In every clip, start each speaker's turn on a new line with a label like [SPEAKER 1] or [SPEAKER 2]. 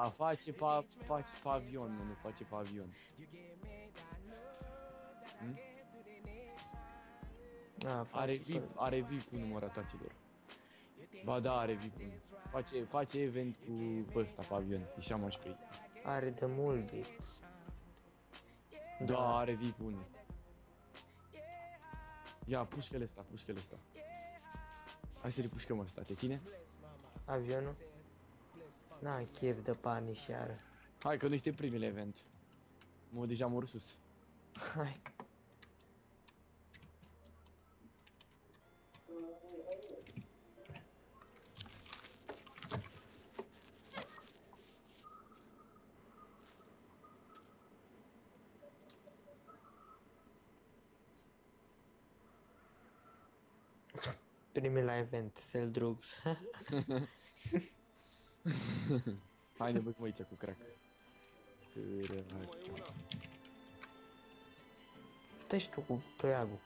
[SPEAKER 1] Da, face pavion, nu face pavion. Are VIP-ul numărătaților. Ba da, are VIP-ul. Face event cu ăsta, pavion, deși am și pe ei.
[SPEAKER 2] Are de mult VIP.
[SPEAKER 1] Da, are VIP-ul. Ia, pușcă-le ăsta. Hai să ripușcăm ăsta, te ține?
[SPEAKER 2] Avionul? N-am chef de bani și iară.
[SPEAKER 1] Hai că nu este primul event. Deja mă sus.
[SPEAKER 2] Hai. Primul la event, sell drugs.
[SPEAKER 1] Hai ne băgăm aici cu crack.
[SPEAKER 2] Stai și tu cu toiagul.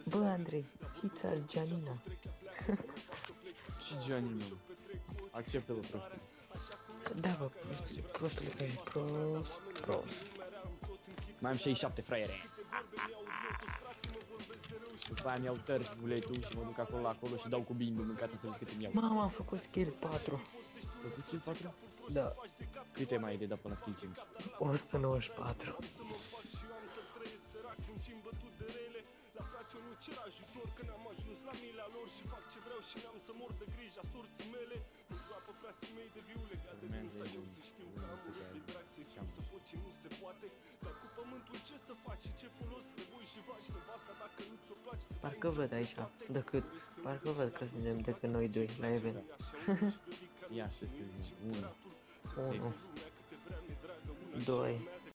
[SPEAKER 2] Bă, Andrei, fița al Gianina.
[SPEAKER 1] Și Gianina. Acceptă-l, prostul.
[SPEAKER 2] Da, bă, prostule că e prost.
[SPEAKER 1] Mai am 67, fraiere. După aia mi-au tărs buletul și mă duc acolo și dau cu bimbi mâncată să vezi cât îmi iau.
[SPEAKER 2] Mama, am făcut skill 4.
[SPEAKER 1] Ai făcut skill 4?
[SPEAKER 2] Da.
[SPEAKER 1] Câte mai ai de dat până la skill 5?
[SPEAKER 2] 194.
[SPEAKER 3] La frații nu cer ajutor când am ajuns la mila lor și fac ce vreau și n-am să mor de grija sorții mele. Nu groapă frații mei de viu legat de dânsa eu să știu că am urât de drag să fiu să pot ce nu se poate. Dar cu pământul ce să faci și ce folos pe voi și faci nevasta dacă nu ți-o place.
[SPEAKER 2] Parcă văd aici, parcă văd că suntem decât noi doi la event.
[SPEAKER 1] Ia să scriu 1
[SPEAKER 2] 2